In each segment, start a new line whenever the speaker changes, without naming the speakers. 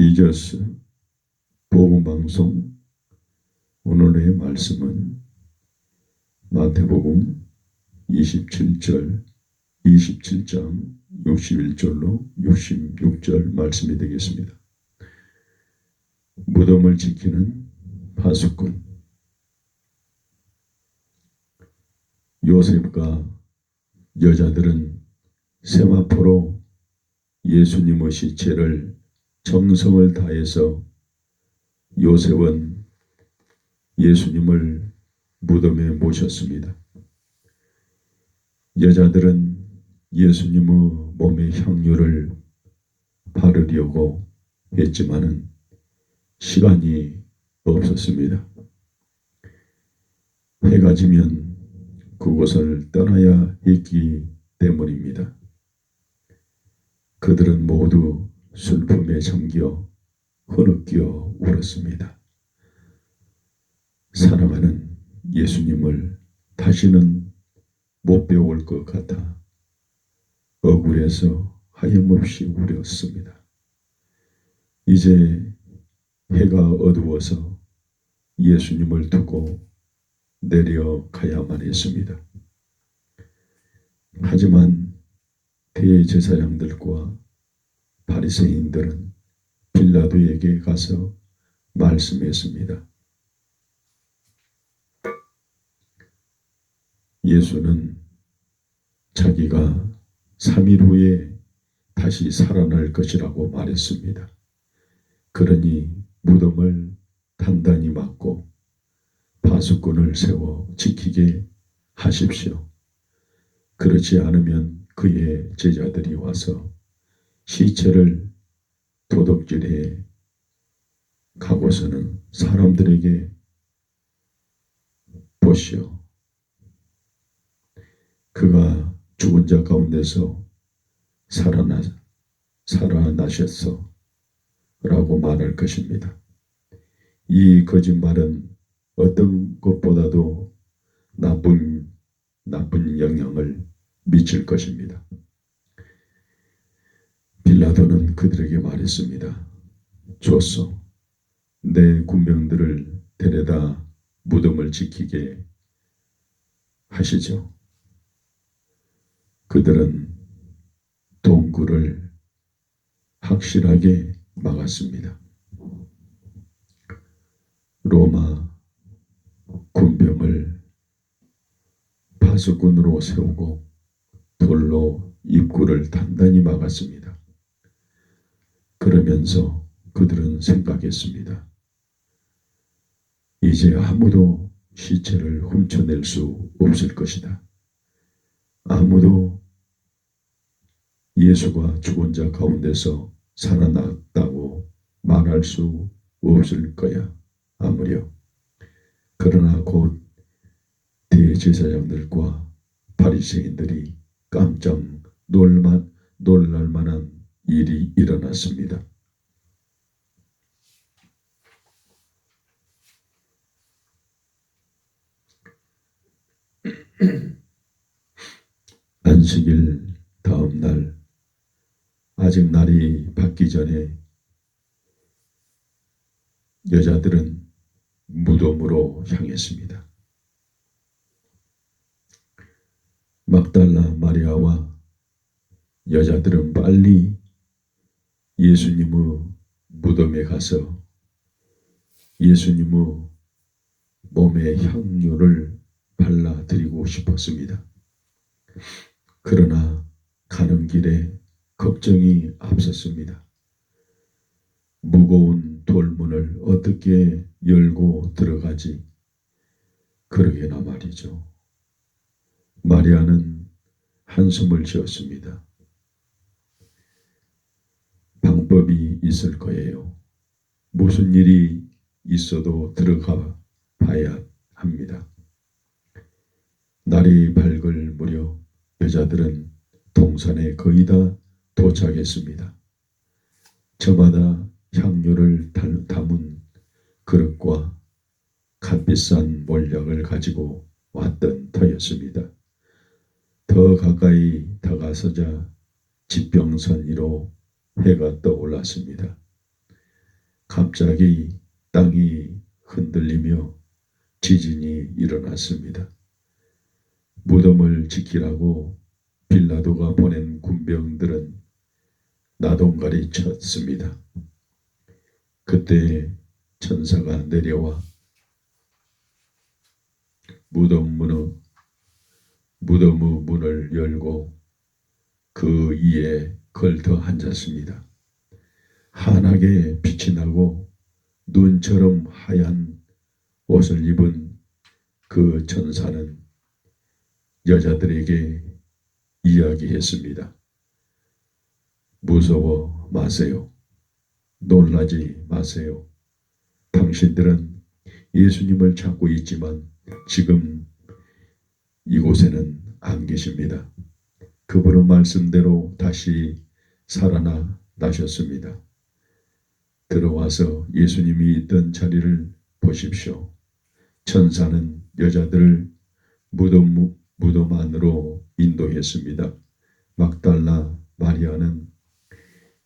지저스 복음방송. 오늘의 말씀은 마태복음 27장 61절로 66절 말씀이 되겠습니다. 무덤을 지키는 파수꾼. 요셉과 여자들은 세마포로 예수님의 시체를 정성을 다해서 요셉은 예수님을 무덤에 모셨습니다. 여자들은 예수님의 몸의 향유를 바르려고 했지만은 시간이 없었습니다. 해가 지면 그곳을 떠나야 했기 때문입니다. 그들은 모두 슬픔에 잠겨 흐느껴 울었습니다. 사랑하는 예수님을 다시는 못 배울 것 같아 억울해서 하염없이 울었습니다. 이제 해가 어두워서 예수님을 두고 내려가야만 했습니다. 하지만 대제사장들과 바리새인들은 빌라도에게 가서 말씀했습니다. 예수는 자기가 3일 후에 다시 살아날 것이라고 말했습니다. 그러니 무덤을 단단히 막고 파수꾼을 세워 지키게 하십시오. 그렇지 않으면 그의 제자들이 와서 시체를 도둑질해 가고서는 사람들에게 보시오. 그가 죽은 자 가운데서 살아나셨어 라고 말할 것입니다. 이 거짓말은 어떤 것보다도 나쁜 영향을 미칠 것입니다. 빌라도는 그들에게 말했습니다. 좋소. 내 군병들을 데려다 무덤을 지키게 하시죠. 그들은 동굴을 확실하게 막았습니다. 로마 군병을 파수꾼으로 세우고 돌로 입구를 단단히 막았습니다. 그러면서 그들은 생각했습니다. 이제 아무도 시체를 훔쳐낼 수 없을 것이다. 아무도 예수가 죽은 자 가운데서 살아났다고 말할 수 없을 거야. 아무려. 그러나 곧 대제사장들과 바리새인들이 깜짝 놀랄 만한 일이 일어났습니다. 안식일 다음 날, 아직 날이 밝기 전에 여자들은 무덤으로 향했습니다. 막달라 마리아와 여자들은 빨리 예수님의 무덤에 가서 예수님의 몸에 향유를 발라드리고 싶었습니다. 그러나 가는 길에 걱정이 앞섰습니다. 무거운 돌문을 어떻게 열고 들어가지? 그러게나 말이죠. 마리아는 한숨을 쉬었습니다. 방법이 있을 거예요. 무슨 일이 있어도 들어가 봐야 합니다. 날이 밝을 무렵 여자들은 동산에 거의 다 도착했습니다. 저마다 향유를 담은 그릇과 값비싼 몰약을 가지고 왔던 터였습니다. 더 가까이 다가서자 지평선 위로 해가 떠올랐습니다. 갑자기 땅이 흔들리며 지진이 일어났습니다. 무덤을 지키라고 빌라도가 보낸 군병들은 나동갈이 쳤습니다. 그때 천사가 내려와 무덤의 문을 열고 그 위에 걸터 앉았습니다. 환하게 빛이 나고 눈처럼 하얀 옷을 입은 그 천사는 여자들에게 이야기했습니다. 무서워 마세요. 놀라지 마세요. 당신들은 예수님을 찾고 있지만 지금 이곳에는 안 계십니다. 그분의 말씀대로 다시 살아나셨습니다. 들어와서 예수님이 있던 자리를 보십시오. 천사는 여자들을 무덤 안으로 인도했습니다. 막달라 마리아는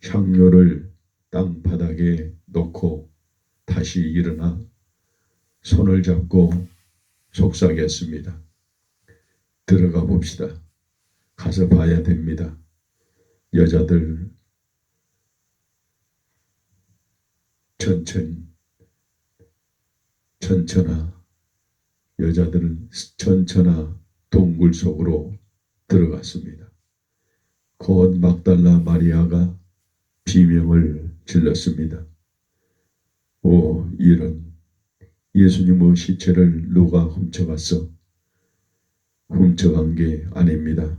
향료를 땅바닥에 놓고 다시 일어나 손을 잡고 속삭였습니다. 들어가 봅시다. 가서 봐야 됩니다. 여자들 여자들은 천천히 동굴 속으로 들어갔습니다. 곧 막달라 마리아가 비명을 질렀습니다. 오, 이런, 예수님의 시체를 누가 훔쳐갔어? 훔쳐간 게 아닙니다.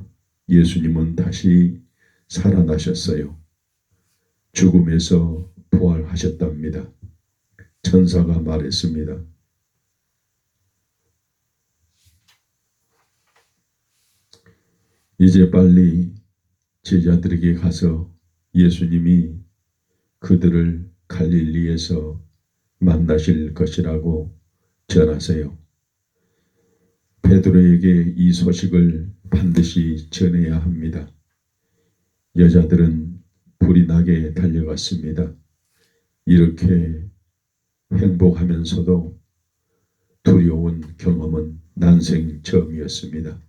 예수님은 다시 살아나셨어요. 죽음에서 부활하셨답니다. 천사가 말했습니다. 이제 빨리 제자들에게 가서 예수님이 그들을 갈릴리에서 만나실 것이라고 전하세요. 베드로에게 이 소식을 반드시 전해야 합니다. 여자들은 불이 나게 달려갔습니다. 이렇게 행복하면서도 두려운 경험은 난생 처음이었습니다.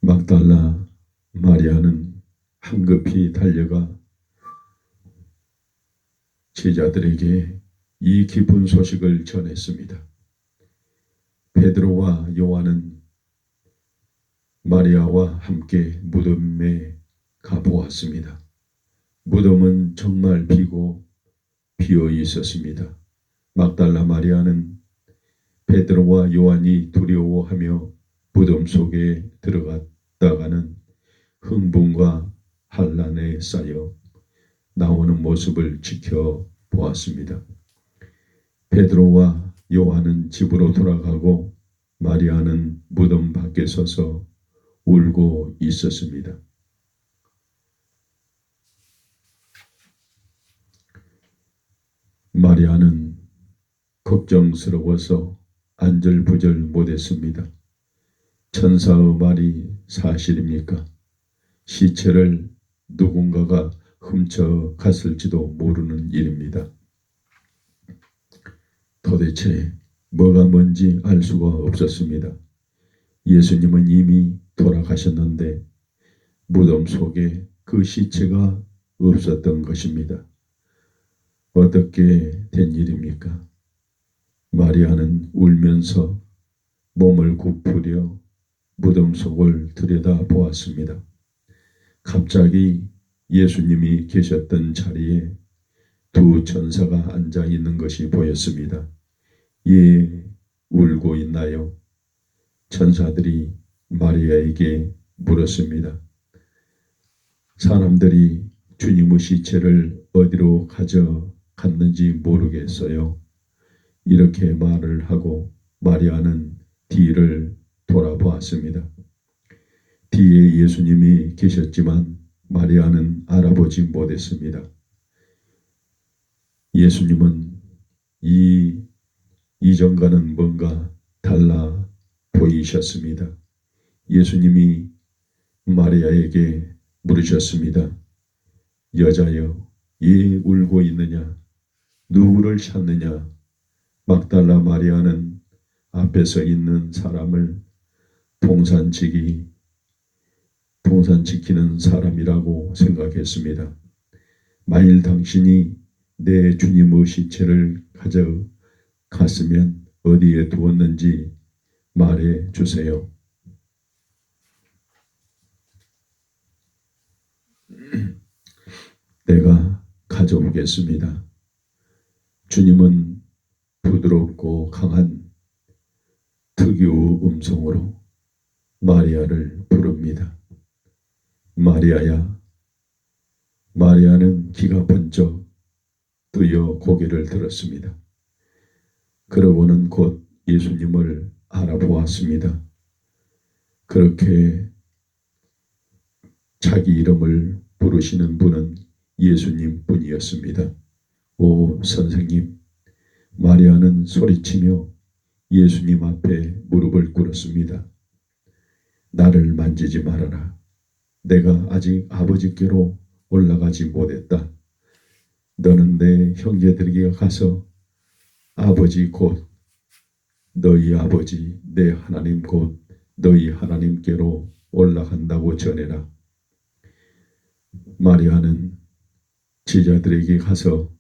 막달라 마리아는 황급히 달려가 제자들에게 이 기쁜 소식을 전했습니다. 베드로와 요한은 마리아와 함께 무덤에 가보았습니다. 무덤은 정말 비고 비어 있었습니다. 막달라 마리아는 베드로와 요한이 두려워하며 무덤 속에 들어갔다가는 흥분과 환란에 쌓여 나오는 모습을 지켜보았습니다. 베드로와 요한은 집으로 돌아가고 마리아는 무덤 밖에 서서 울고 있었습니다. 마리아는 걱정스러워서 안절부절 못했습니다. 천사의 말이 사실입니까? 시체를 누군가가 훔쳐갔을지도 모르는 일입니다. 도대체 뭐가 뭔지 알 수가 없었습니다. 예수님은 이미 돌아가셨는데 무덤 속에 그 시체가 없었던 것입니다. 어떻게 된 일입니까? 마리아는 울면서 몸을 굽으려 무덤 속을 들여다보았습니다. 갑자기 예수님이 계셨던 자리에 두 천사가 앉아 있는 것이 보였습니다. 예, 울고 있나요? 천사들이 마리아에게 물었습니다. 사람들이 주님의 시체를 어디로 가져갔는지 모르겠어요. 이렇게 말을 하고 마리아는 뒤를 돌아보았습니다. 뒤에 예수님이 계셨지만 마리아는 알아보지 못했습니다. 예수님은 이전과는 뭔가 달라 보이셨습니다. 예수님이 마리아에게 물으셨습니다. 여자여, 왜 울고 있느냐? 누구를 찾느냐? 막달라 마리아는 앞에 서 있는 사람을 동산지키는 사람이라고 생각했습니다. 만일 당신이 내 주님의 시체를 가져갔으면 어디에 두었는지 말해 주세요. 내가 가져오겠습니다. 주님은 부드럽고 강한 특유의 음성으로 마리아를 부릅니다. 마리아야. 마리아는 기가 번쩍 뜨여 고개를 들었습니다. 그러고는 곧 예수님을 알아보았습니다. 그렇게 자기 이름을 부르시는 분은 예수님 뿐이었습니다. 오 선생님. 마리아는 소리치며 예수님 앞에 무릎을 꿇었습니다. 나를 만지지 말아라. 내가 아직 아버지께로 올라가지 못했다. 너는 내 형제들에게 가서 아버지 곧 너희 아버지 내 하나님 곧 너희 하나님께로 올라간다고 전해라. 마리아는 제자들에게 가서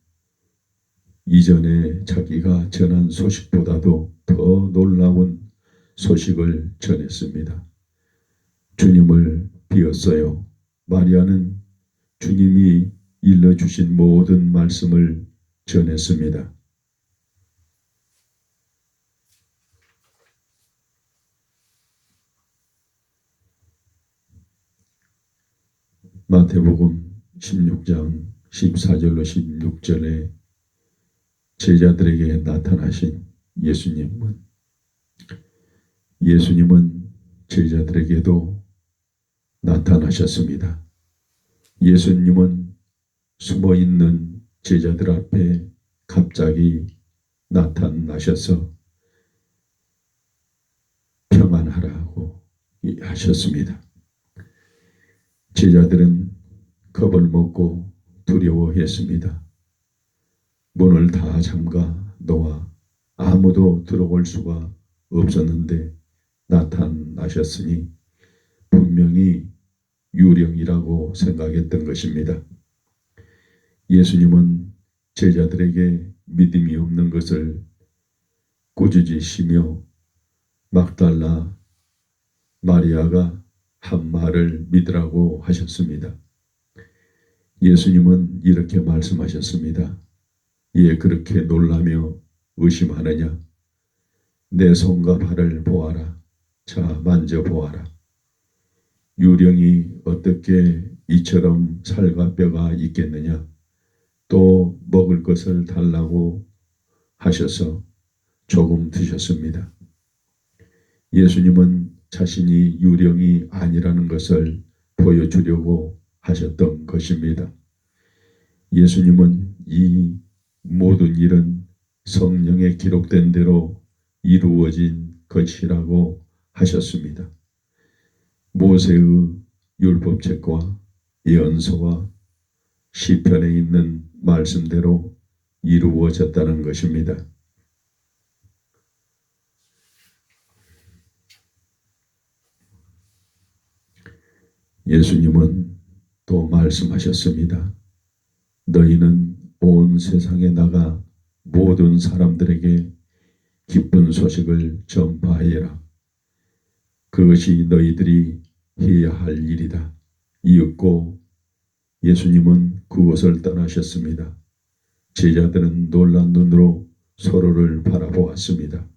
이전에 자기가 전한 소식보다도 더 놀라운 소식을 전했습니다. 주님을 비었어요. 마리아는 주님이 일러주신 모든 말씀을 전했습니다. 마태복음 16장 14절로 16절에 제자들에게 나타나신 예수님은 제자들에게도 나타나셨습니다. 예수님은 숨어있는 제자들 앞에 갑자기 나타나셔서 평안하라고 하셨습니다. 제자들은 겁을 먹고 두려워했습니다. 문을 다 잠가 놓아 아무도 들어올 수가 없었는데 나타나셨으니 분명히 유령이라고 생각했던 것입니다. 예수님은 제자들에게 믿음이 없는 것을 꾸짖으시며 막달라 마리아가 한 말을 믿으라고 하셨습니다. 예수님은 이렇게 말씀하셨습니다. 예, 그렇게 놀라며 의심하느냐? 내 손과 발을 보아라. 자, 만져보아라. 유령이 어떻게 이처럼 살과 뼈가 있겠느냐? 또 먹을 것을 달라고 하셔서 조금 드셨습니다. 예수님은 자신이 유령이 아니라는 것을 보여주려고 하셨던 것입니다. 예수님은 이 모든 일은 성령에 기록된 대로 이루어진 것이라고 하셨습니다. 모세의 율법책과 예언서와 시편에 있는 말씀대로 이루어졌다는 것입니다. 예수님은 또 말씀하셨습니다. 너희는 온 세상에 나가 모든 사람들에게 기쁜 소식을 전파하여라. 그것이 너희들이 해야 할 일이다. 이윽고 예수님은 그곳을 떠나셨습니다. 제자들은 놀란 눈으로 서로를 바라보았습니다.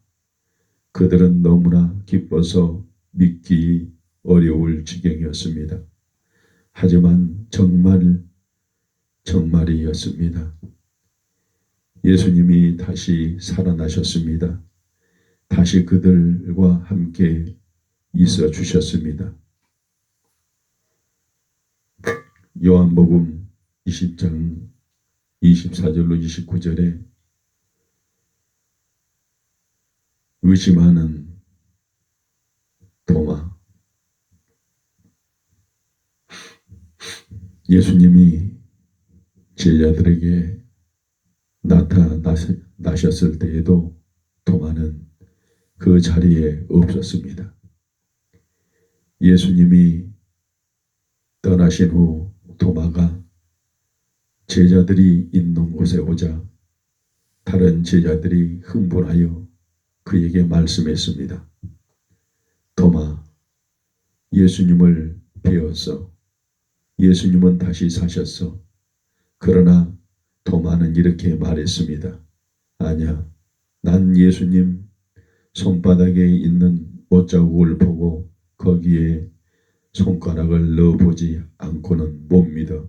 그들은 너무나 기뻐서 믿기 어려울 지경이었습니다. 하지만 정말이었습니다. 예수님이 다시 살아나셨습니다. 다시 그들과 함께 있어 주셨습니다. 요한복음 20장 24절로 29절에 의심하는 도마, 예수님이 제자들에게 나타나셨을 때에도 도마는 그 자리에 없었습니다. 예수님이 떠나신 후 도마가 제자들이 있는 곳에 오자 다른 제자들이 흥분하여 그에게 말씀했습니다. 도마, 예수님을 배웠어. 예수님은 다시 사셨어. 그러나 도마는 이렇게 말했습니다. 아니야, 난 예수님 손바닥에 있는 옷자국을 보고 거기에 손가락을 넣어보지 않고는 못 믿어.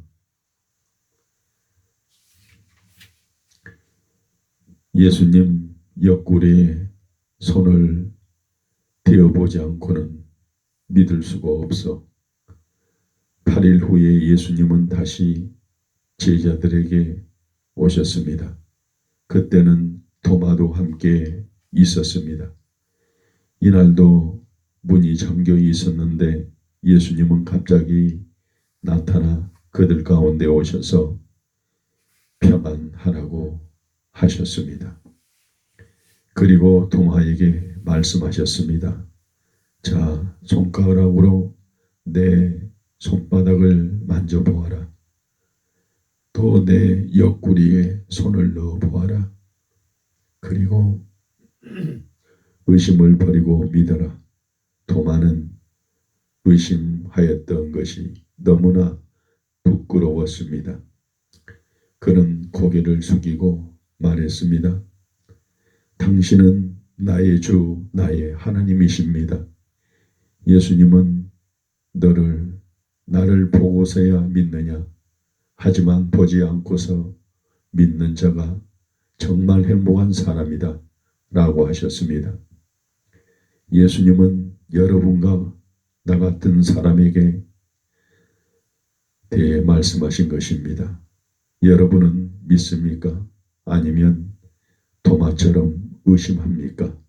예수님 옆구리에 손을 대어보지 않고는 믿을 수가 없어. 8일 후에 예수님은 다시 제자들에게 오셨습니다. 그때는 도마도 함께 있었습니다. 이날도 문이 잠겨 있었는데 예수님은 갑자기 나타나 그들 가운데 오셔서 평안하라고 하셨습니다. 그리고 도마에게 말씀하셨습니다. 자, 손가락으로 내 손바닥을 만져보아라. 또 내 옆구리에 손을 넣어보아라. 그리고 의심을 버리고 믿어라. 도마는 의심하였던 것이 너무나 부끄러웠습니다. 그는 고개를 숙이고 말했습니다. 당신은 나의 주, 나의 하나님이십니다. 예수님은 나를 보고서야 믿느냐? 하지만 보지 않고서 믿는 자가 정말 행복한 사람이다 라고 하셨습니다. 예수님은 여러분과 나 같은 사람에게 대해 말씀하신 것입니다. 여러분은 믿습니까? 아니면 도마처럼 의심합니까?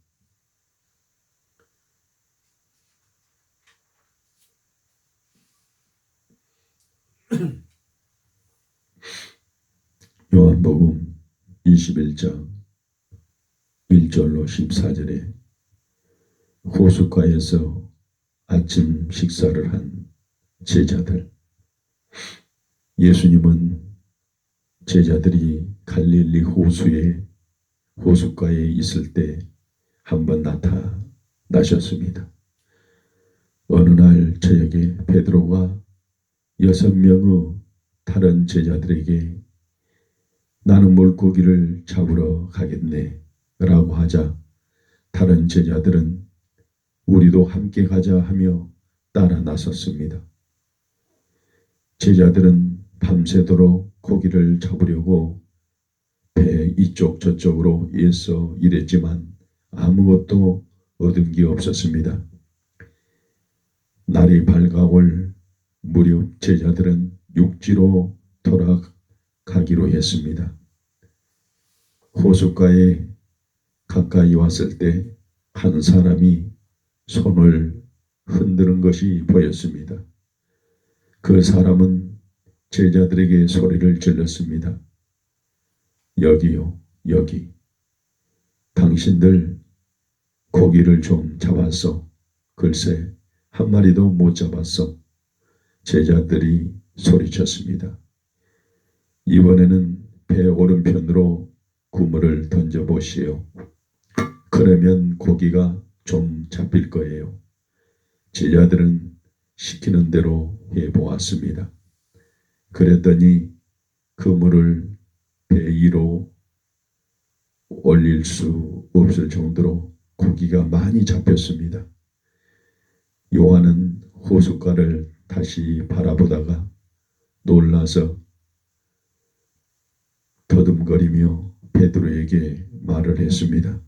요한복음 21장 1절로 14절에 호숫가에서 아침 식사를 한 제자들. 예수님은 제자들이 갈릴리 호숫가에 있을 때 한번 나타나셨습니다. 어느 날 저녁에 베드로가 6명의 다른 제자들에게 나는 물고기를 잡으러 가겠네 라고 하자 다른 제자들은 우리도 함께 가자 하며 따라 나섰습니다. 제자들은 밤새도록 고기를 잡으려고 배 이쪽 저쪽으로 애써 일했지만 아무것도 얻은 게 없었습니다. 날이 밝아올 무렵 제자들은 육지로 돌아가기로 했습니다. 호숫가에 가까이 왔을 때 한 사람이 손을 흔드는 것이 보였습니다. 그 사람은 제자들에게 소리를 질렀습니다. 여기요, 여기. 당신들 고기를 좀 잡았어. 글쎄, 한 마리도 못 잡았어. 제자들이 소리쳤습니다. 이번에는 배 오른편으로 그물을 던져보시오. 그러면 고기가 좀 잡힐 거예요. 제자들은 시키는 대로 해보았습니다. 그랬더니 그물을 배 위로 올릴 수 없을 정도로 고기가 많이 잡혔습니다. 요한은 호숫가를 다시 바라보다가 놀라서 더듬거리며 베드로에게 말을 했습니다.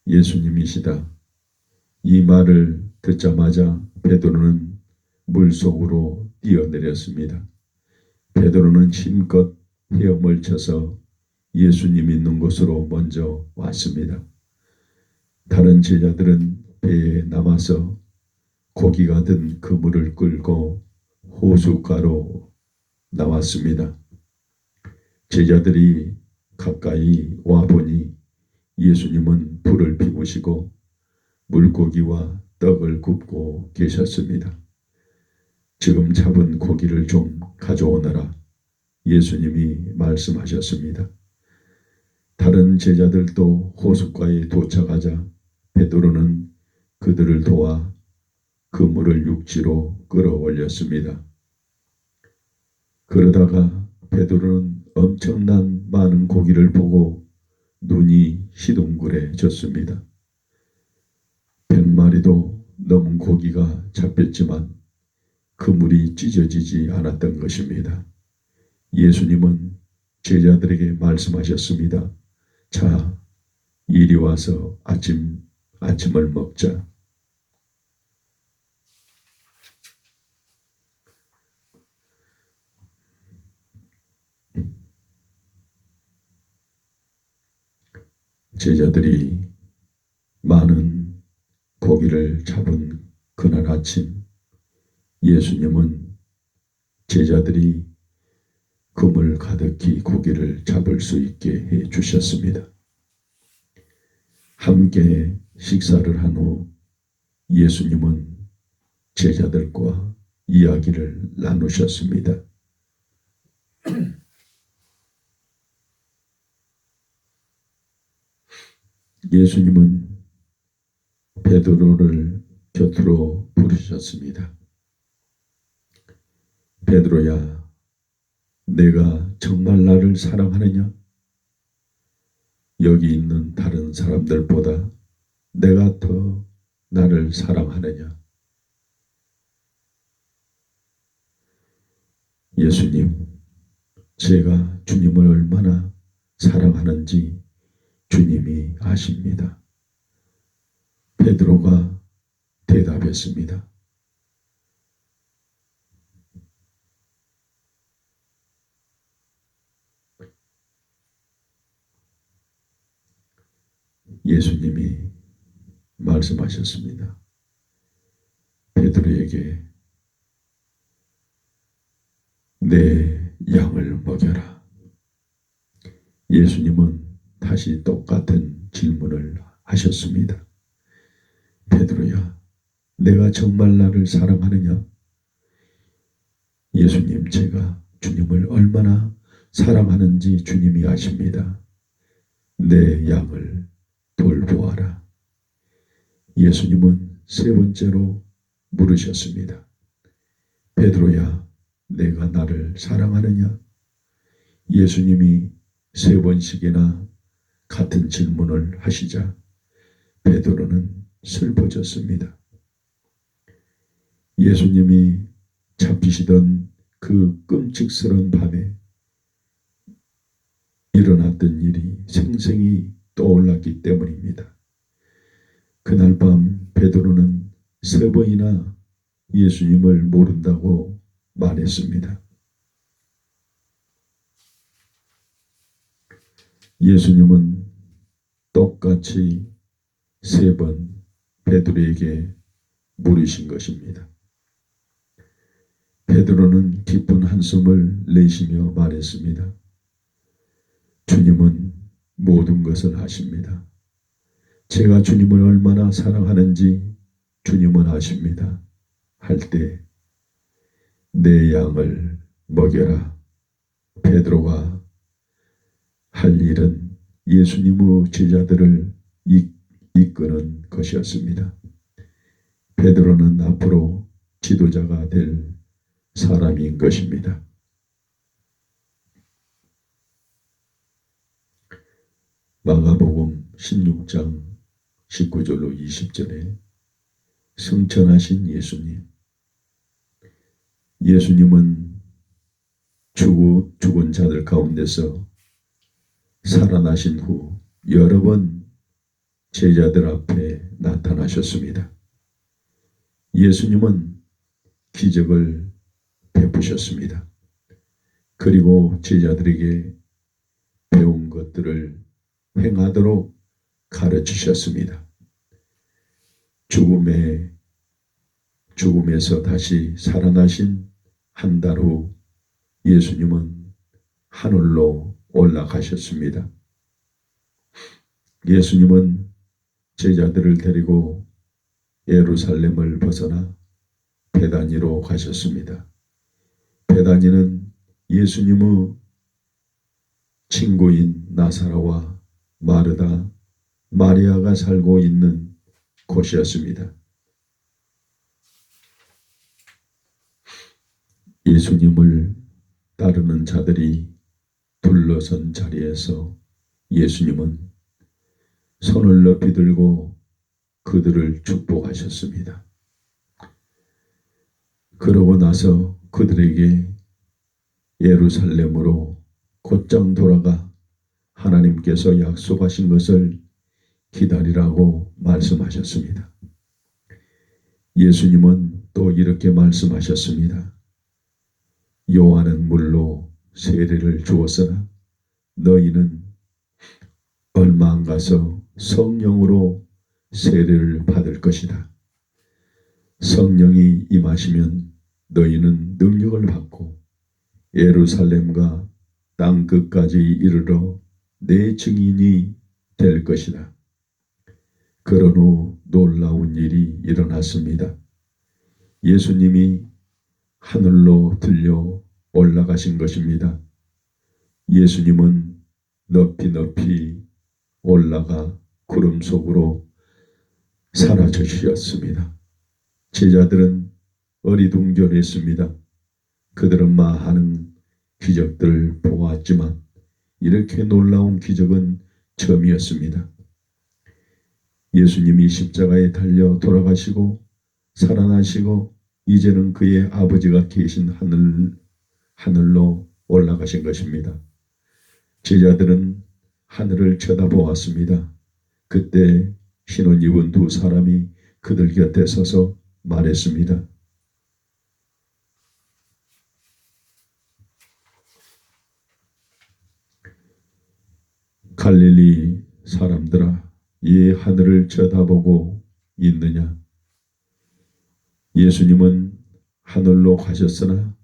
예수님이시다. 이 말을 듣자마자 베드로는 물속으로 뛰어내렸습니다. 베드로는 힘껏 헤엄을 쳐서 예수님 있는 곳으로 먼저 왔습니다. 다른 제자들은 배에 남아서 고기가 든 그물을 끌고 호숫가로 나왔습니다. 제자들이 가까이 와보니 예수님은 불을 피우시고 물고기와 떡을 굽고 계셨습니다. 지금 잡은 고기를 좀 가져오너라 예수님이 말씀하셨습니다. 다른 제자들도 호숫가에 도착하자 베드로는 그들을 도와 그물을 육지로 끌어올렸습니다. 그러다가 베드로는 엄청난 많은 고기를 보고 눈이 시둥그레졌습니다. 100마리도 넘은 고기가 잡혔지만 그물이 찢어지지 않았던 것입니다. 예수님은 제자들에게 말씀하셨습니다. 자, 이리 와서 아침을 먹자. 제자들이 많은 고기를 잡은 그날 아침 예수님은 제자들이 그물 가득히 고기를 잡을 수 있게 해 주셨습니다. 함께 식사를 한 후 예수님은 제자들과 이야기를 나누셨습니다. 예수님은 베드로를 곁으로 부르셨습니다. 베드로야, 내가 정말 나를 사랑하느냐? 여기 있는 다른 사람들보다 내가 더 나를 사랑하느냐? 예수님, 제가 주님을 얼마나 사랑하는지 주님이 아십니다. 베드로가 대답했습니다. 예수님이 말씀하셨습니다. 베드로에게 내 양을 먹여라. 예수님은 다시 똑같은 질문을 하셨습니다. 베드로야, 내가 정말 나를 사랑하느냐? 예수님, 제가 주님을 얼마나 사랑하는지 주님이 아십니다. 내 양을 돌보아라. 예수님은 세 번째로 물으셨습니다. 베드로야, 내가 나를 사랑하느냐? 예수님이 세 번씩이나 같은 질문을 하시자 베드로는 슬퍼졌습니다. 예수님이 잡히시던 그 끔찍스러운 밤에 일어났던 일이 생생히 떠올랐기 때문입니다. 그날 밤 베드로는 세 번이나 예수님을 모른다고 말했습니다. 예수님은 똑같이 세 번 베드로에게 물으신 것입니다. 베드로는 깊은 한숨을 내쉬며 말했습니다. 주님은 모든 것을 아십니다. 제가 주님을 얼마나 사랑하는지 주님은 아십니다. 할 때 내 양을 먹여라. 베드로가 할 일은 예수님의 제자들을 이끄는 것이었습니다. 베드로는 앞으로 지도자가 될 사람인 것입니다. 마가복음 16장 19절로 20절에 승천하신 예수님. 예수님은 죽은 자들 가운데서 살아나신 후 여러 번 제자들 앞에 나타나셨습니다. 예수님은 기적을 베푸셨습니다. 그리고 제자들에게 배운 것들을 행하도록 가르치셨습니다. 죽음에서 다시 살아나신 한 달 후 예수님은 하늘로 올라가셨습니다. 예수님은 제자들을 데리고 예루살렘을 벗어나 베다니로 가셨습니다. 베다니는 예수님의 친구인 나사로와 마르다, 마리아가 살고 있는 곳이었습니다. 예수님을 따르는 자들이 둘러선 자리에서 예수님은 손을 높이 들고 그들을 축복하셨습니다. 그러고 나서 그들에게 예루살렘으로 곧장 돌아가 하나님께서 약속하신 것을 기다리라고 말씀하셨습니다. 예수님은 또 이렇게 말씀하셨습니다. 요한은 물로 세례를 주었으나 너희는 얼마 안 가서 성령으로 세례를 받을 것이다. 성령이 임하시면 너희는 능력을 받고 예루살렘과 땅 끝까지 이르러 내 증인이 될 것이다. 그런 후 놀라운 일이 일어났습니다. 예수님이 하늘로 들려 올라가신 것입니다. 예수님은 높이 높이 올라가 구름 속으로 사라지셨습니다. 제자들은 어리둥절했습니다. 그들은 많은 기적들을 보았지만 이렇게 놀라운 기적은 처음이었습니다. 예수님이 십자가에 달려 돌아가시고 살아나시고 이제는 그의 아버지가 계신 하늘로 올라가신 것입니다. 제자들은 하늘을 쳐다보았습니다. 그때 흰옷 입은 두 사람이 그들 곁에 서서 말했습니다. 갈릴리 사람들아, 이 하늘을 쳐다보고 있느냐? 예수님은 하늘로 가셨으나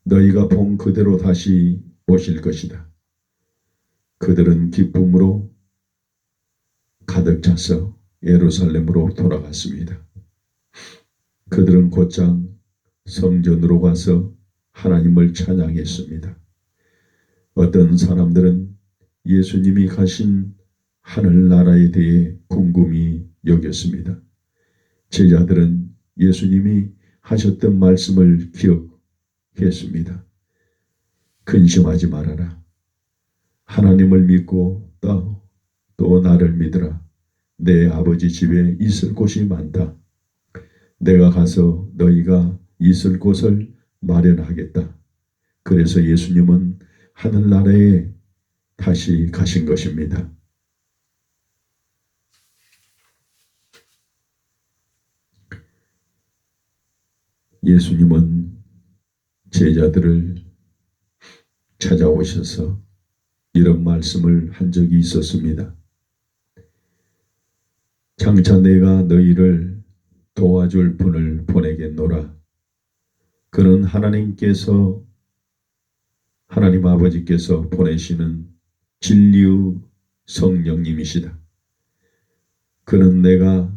너희가 본 그대로 다시 오실 것이다. 그들은 기쁨으로 가득 차서 예루살렘으로 돌아갔습니다. 그들은 곧장 성전으로 가서 하나님을 찬양했습니다. 어떤 사람들은 예수님이 가신 하늘나라에 대해 궁금히 여겼습니다. 제자들은 예수님이 하셨던 말씀을 기억했습니다. 근심하지 말아라. 하나님을 믿고 또 나를 믿으라. 내 아버지 집에 있을 곳이 많다. 내가 가서 너희가 있을 곳을 마련하겠다. 그래서 예수님은 하늘나라에 다시 가신 것입니다. 예수님은 제자들을 찾아오셔서 이런 말씀을 한 적이 있었습니다. 장차 내가 너희를 도와줄 분을 보내겠노라. 그는 하나님 아버지께서 보내시는 진리의 성령님이시다. 그는 내가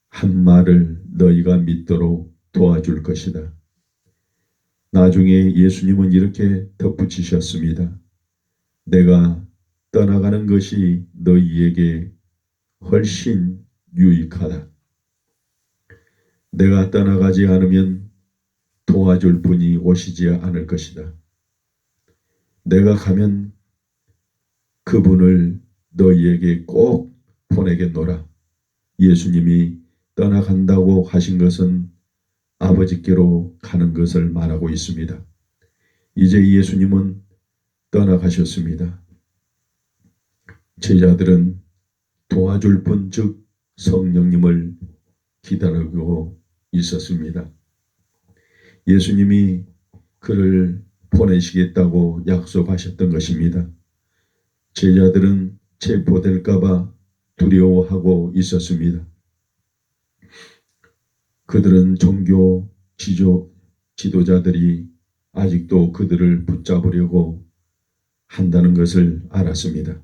한 말을 너희가 믿도록 도와줄 것이다. 나중에 예수님은 이렇게 덧붙이셨습니다. 내가 떠나가는 것이 너희에게 훨씬 유익하다. 내가 떠나가지 않으면 도와줄 분이 오시지 않을 것이다. 내가 가면 그분을 너희에게 꼭 보내겠노라. 예수님이 떠나간다고 하신 것은 아버지께로 가는 것을 말하고 있습니다. 이제 예수님은 떠나가셨습니다. 제자들은 도와줄 분, 즉 성령님을 기다리고 있었습니다. 예수님이 그를 보내시겠다고 약속하셨던 것입니다. 제자들은 체포될까 봐 두려워하고 있었습니다. 그들은 종교 지도자들이 아직도 그들을 붙잡으려고 한다는 것을 알았습니다.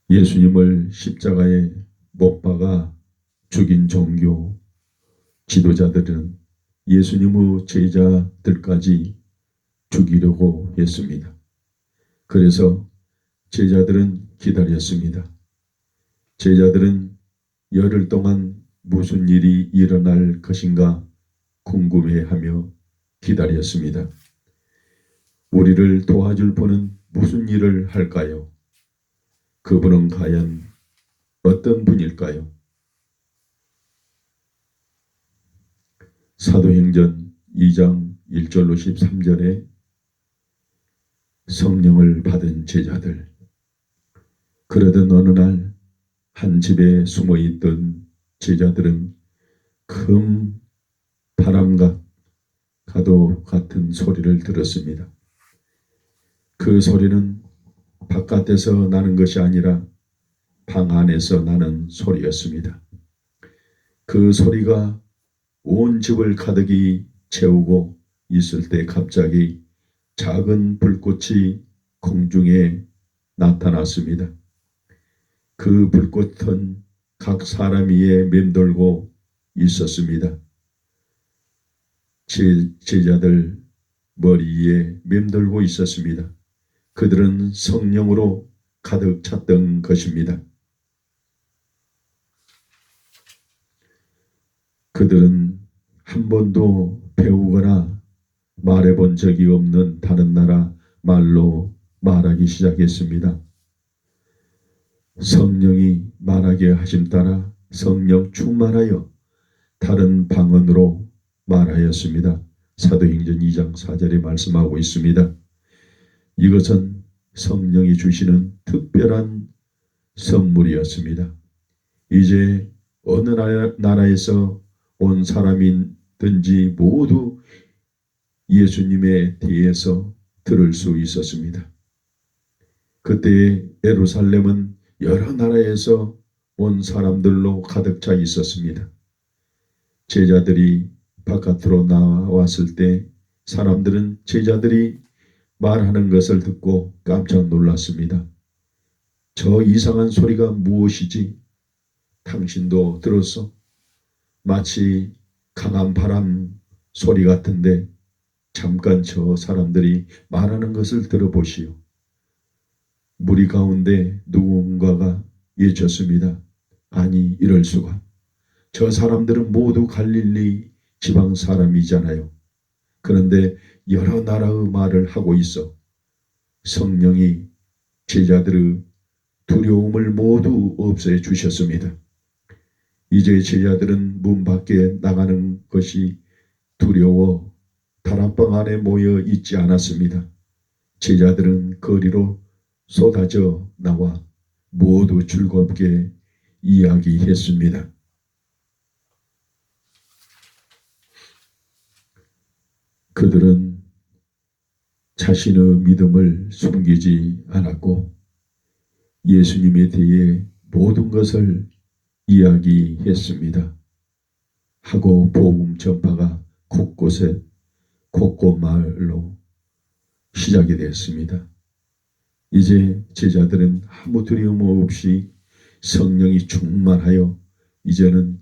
예수님을 십자가에 못 박아 죽인 종교 지도자들은 예수님의 제자들까지 죽이려고 했습니다. 그래서 제자들은 기다렸습니다. 제자들은 열흘 동안 무슨 일이 일어날 것인가 궁금해하며 기다렸습니다. 우리를 도와줄 분은 무슨 일을 할까요? 그분은 과연 어떤 분일까요? 사도행전 2장 1절로 13절에 성령을 받은 제자들. 그러던 어느 날 한 집에 숨어있던 제자들은 큰 바람과 가도 같은 소리를 들었습니다. 그 소리는 바깥에서 나는 것이 아니라 방 안에서 나는 소리였습니다. 그 소리가 온 집을 가득히 채우고 있을 때 갑자기 작은 불꽃이 공중에 나타났습니다. 그 불꽃은 각 사람 위에 맴돌고 있었습니다. 제자들 머리에 맴돌고 있었습니다. 그들은 성령으로 가득 찼던 것입니다. 그들은 한 번도 배우거나 말해본 적이 없는 다른 나라 말로 말하기 시작했습니다. 성령이 말하게 하심 따라 성령 충만하여 다른 방언으로 말하였습니다. 사도행전 2장 4절에 말씀하고 있습니다. 이것은 성령이 주시는 특별한 선물이었습니다. 이제 어느 나라에서 온 사람이든지 모두 예수님에 대해서 들을 수 있었습니다. 그때 예루살렘은 여러 나라에서 온 사람들로 가득 차 있었습니다. 제자들이 바깥으로 나왔을 때 사람들은 제자들이 말하는 것을 듣고 깜짝 놀랐습니다. 저 이상한 소리가 무엇이지? 당신도 들었어? 마치 강한 바람 소리 같은데 잠깐 저 사람들이 말하는 것을 들어보시오. 무리 가운데 누군가가 외쳤습니다. 아니, 이럴 수가. 저 사람들은 모두 갈릴리 지방 사람이잖아요. 그런데 여러 나라의 말을 하고 있어. 성령이 제자들의 두려움을 모두 없애 주셨습니다. 이제 제자들은 문 밖에 나가는 것이 두려워 다락방 안에 모여 있지 않았습니다. 제자들은 거리로 쏟아져 나와 모두 즐겁게 이야기했습니다. 그들은 자신의 믿음을 숨기지 않았고 예수님에 대해 모든 것을 이야기했습니다. 하고 복음 전파가 곳곳에 곳곳마을로 시작이 되었습니다. 이제 제자들은 아무 두려움 없이 성령이 충만하여 이제는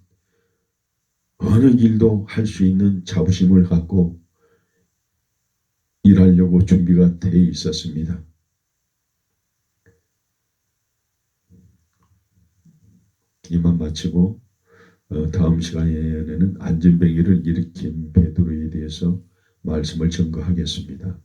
어느 일도 할 수 있는 자부심을 갖고 일하려고 준비가 되어 있었습니다. 이만 마치고 다음 시간에는 안전뱅이를 일으킨 베드로에 대해서 말씀을 증거하겠습니다.